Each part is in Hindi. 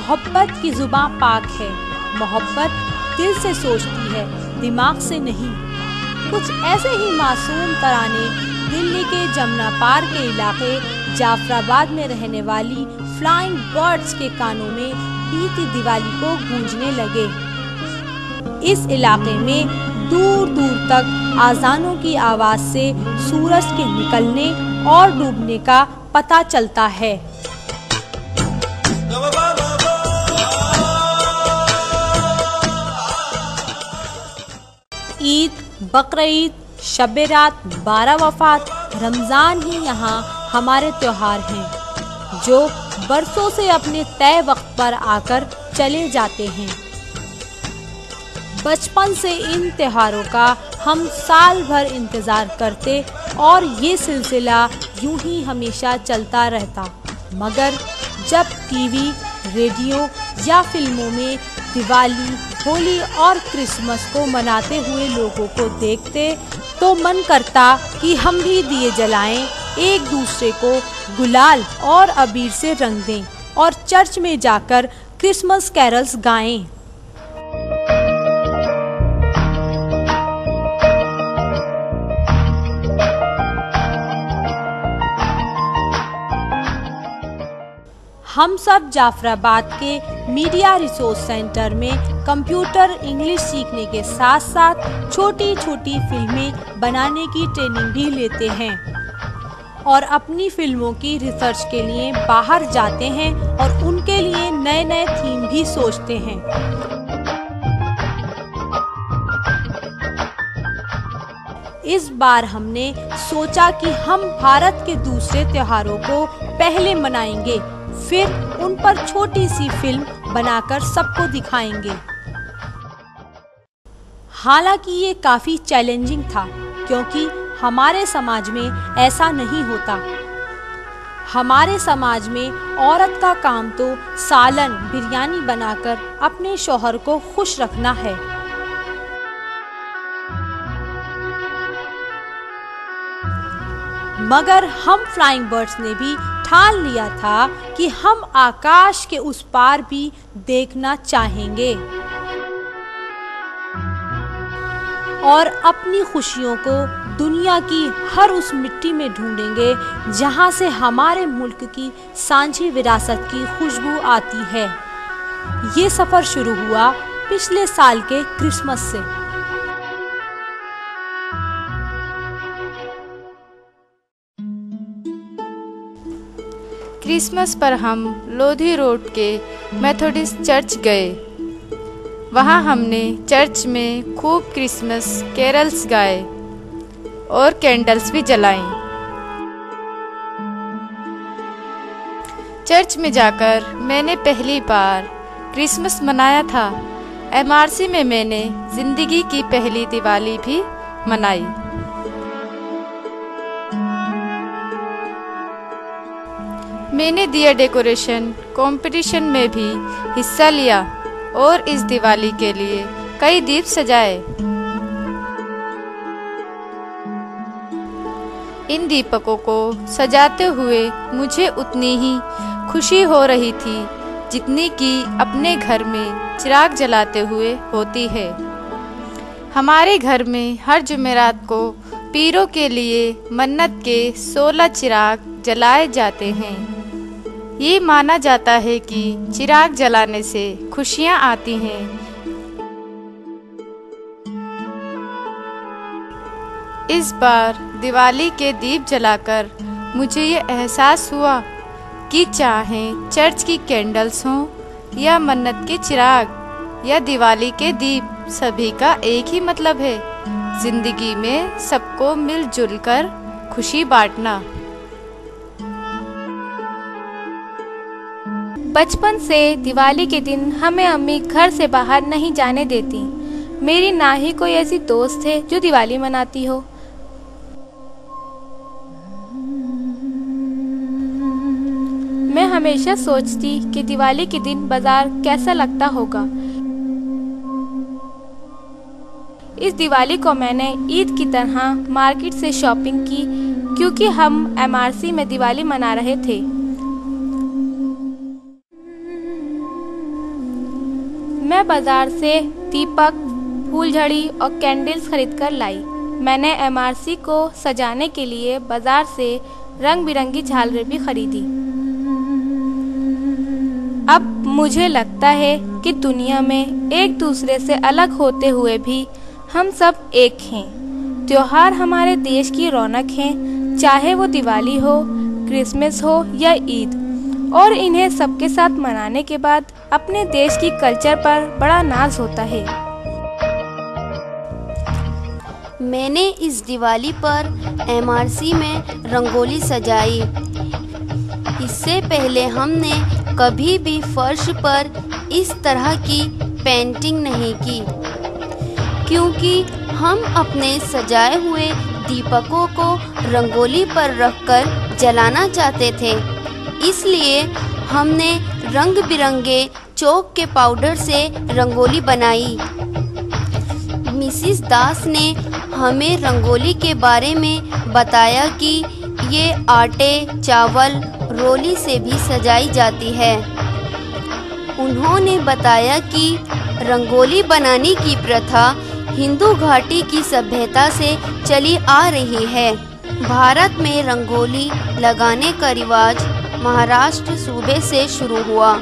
मोहब्बत की जुबां पाक है, मोहब्बत दिल से सोचती है, दिमाग से नहीं। कुछ ऐसे ही मासूम तराने दिल्ली के जमुना पार के इलाके जाफराबाद में रहने वाली फ्लाइंग बर्ड्स के कानों में बीती दिवाली को गूंजने लगे। इस इलाके में दूर दूर तक आजानों की आवाज से सूरज के निकलने और डूबने का पता चलता है। ईद, बकरीद, शब-ए-रात, 12 वफात, रमज़ान ही यहाँ हमारे त्योहार हैं जो बरसों से अपने तय वक्त पर आकर चले जाते हैं। बचपन से इन त्योहारों का हम साल भर इंतज़ार करते और ये सिलसिला यूं ही हमेशा चलता रहता, मगर जब टीवी, रेडियो या फिल्मों में दिवाली, होली और क्रिसमस को मनाते हुए लोगों को देखते तो मन करता कि हम भी दिए जलाएं, एक दूसरे को गुलाल और अबीर से रंग दें और चर्च में जाकर क्रिसमस कैरल्स गाएं। हम सब जाफराबाद के मीडिया रिसोर्स सेंटर में कंप्यूटर इंग्लिश सीखने के साथ साथ छोटी छोटी फिल्में बनाने की ट्रेनिंग भी लेते हैं और अपनी फिल्मों की रिसर्च के लिए बाहर जाते हैं और उनके लिए नए नए थीम भी सोचते हैं। इस बार हमने सोचा कि हम भारत के दूसरे त्योहारों को पहले मनाएंगे, फिर उन पर छोटी सी फिल्म बनाकर सबको दिखाएंगे। हालांकि ये काफी चैलेंजिंग था क्योंकि हमारे समाज में ऐसा नहीं होता। हमारे समाज में औरत का काम तो सालन, बिरयानी बनाकर अपने शौहर को खुश रखना है। मगर हम फ्लाइंग बर्ड्स ने भी ठान लिया था कि हम आकाश के उस पार भी देखना चाहेंगे और अपनी खुशियों को दुनिया की हर उस मिट्टी में ढूंढेंगे जहां से हमारे मुल्क की सांझी विरासत की खुशबू आती है। ये सफर शुरू हुआ पिछले साल के क्रिसमस से। क्रिसमस पर हम लोधी रोड के मेथोडिस्ट चर्च गए। वहाँ हमने चर्च में खूब क्रिसमस कैरल्स गाए और कैंडल्स भी जलाईं। चर्च में जाकर मैंने पहली बार क्रिसमस मनाया था। MRC में मैंने जिंदगी की पहली दिवाली भी मनाई। मैंने दिया डेकोरेशन कंपटीशन में भी हिस्सा लिया और इस दिवाली के लिए कई दीप सजाए। इन दीपकों को सजाते हुए मुझे उतनी ही खुशी हो रही थी जितनी कि अपने घर में चिराग जलाते हुए होती है। हमारे घर में हर जुमेरात को पीरों के लिए मन्नत के 16 चिराग जलाए जाते हैं। ये माना जाता है कि चिराग जलाने से खुशियां आती हैं। इस बार दिवाली के दीप जलाकर मुझे ये एहसास हुआ कि चाहे चर्च की कैंडल्स हों या मन्नत के चिराग या दिवाली के दीप, सभी का एक ही मतलब है, जिंदगी में सबको मिलजुल कर खुशी बांटना। बचपन से दिवाली के दिन हमें अम्मी घर से बाहर नहीं जाने देती। मेरी ना ही कोई ऐसी दोस्त है जो दिवाली मनाती हो। मैं हमेशा सोचती कि दिवाली के दिन बाजार कैसा लगता होगा। इस दिवाली को मैंने ईद की तरह मार्केट से शॉपिंग की क्योंकि हम MRC में दिवाली मना रहे थे। मैं बाजार से दीपक, फूलझड़ी और कैंडल्स खरीदकर लाई। मैंने एमआरसी को सजाने के लिए बाजार से रंग बिरंगी झालरें भी खरीदी। अब मुझे लगता है कि दुनिया में एक दूसरे से अलग होते हुए भी हम सब एक हैं। त्योहार हमारे देश की रौनक हैं, चाहे वो दिवाली हो, क्रिसमस हो या ईद, और इन्हें सबके साथ मनाने के बाद अपने देश की कल्चर पर बड़ा नाज होता है। मैंने इस दिवाली पर एमआरसी में रंगोली सजाई। इससे पहले हमने कभी भी फर्श पर इस तरह की पेंटिंग नहीं की, क्योंकि हम अपने सजाए हुए दीपकों को रंगोली पर रखकर जलाना चाहते थे। इसलिए हमने रंग बिरंगे चौक के पाउडर से रंगोली बनाई। मिसिस दास ने हमें रंगोली के बारे में बताया कि ये आटे, चावल, रोली से भी सजाई जाती है। उन्होंने बताया कि रंगोली बनाने की प्रथा हिंदू घाटी की सभ्यता से चली आ रही है। भारत में रंगोली लगाने का रिवाज महाराष्ट्र सूबे से शुरू हुआ।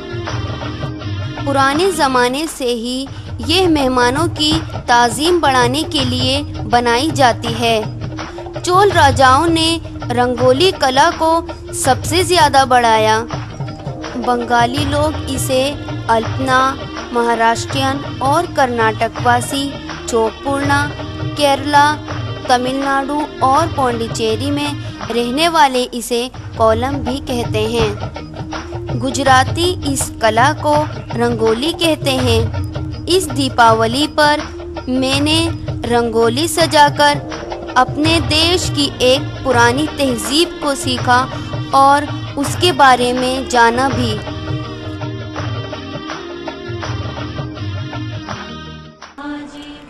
पुराने ज़माने से ही ये मेहमानों की ताज़ीम बढ़ाने के लिए बनाई जाती है। चोल राजाओं ने रंगोली कला को सबसे ज़्यादा बढ़ाया। बंगाली लोग इसे अल्पना, महाराष्ट्रियन और कर्नाटकवासी चौकपूर्णा, केरला, तमिलनाडु और पौंडीचेरी में रहने वाले इसे कोलम भी कहते हैं। गुजराती इस कला को रंगोली कहते हैं। इस दीपावली पर मैंने रंगोली सजाकर अपने देश की एक पुरानी तहजीब को सीखा और उसके बारे में जाना भी।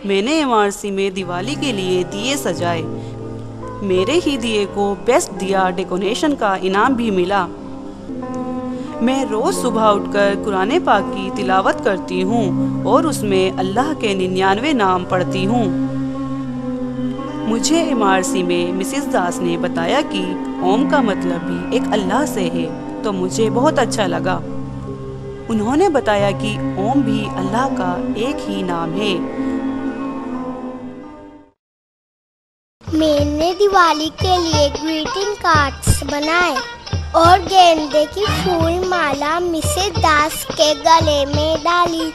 मैंने एमआरसी में दिवाली के लिए दिए सजाए। मेरे ही दिए को बेस्ट दिया डेकोरेशन का इनाम भी मिला। मैं रोज़ सुबह उठकर कुरान पाक की तिलावत करती हूँ और उसमें अल्लाह के 99 नाम पढ़ती हूँ। मुझे एमआरसी में मिसिस दास ने बताया कि ओम का मतलब भी एक अल्लाह से है, तो मुझे बहुत अच्छा लगा। उन्होंने बताया कि ओम भी अल्लाह का एक ही नाम है। मैंने दिवाली के लिए ग्रीटिंग कार्ड्स बनाए और गेंदे की फूल माला मिसेस दास के गले में डाली।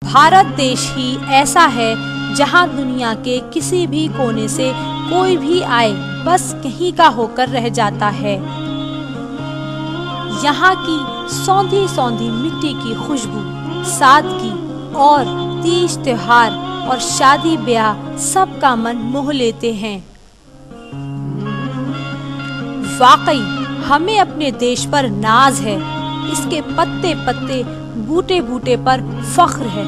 भारत देश ही ऐसा है जहां दुनिया के किसी भी कोने से कोई भी आए बस कहीं का होकर रह जाता है। यहाँ की सौंधी सौंधी मिट्टी की खुशबू, सादगी और तीज त्योहार और शादी ब्याह सबका मन मोह लेते हैं। वाकई हमें अपने देश पर नाज है। इसके पत्ते पत्ते, बूटे बूटे पर फख्र है।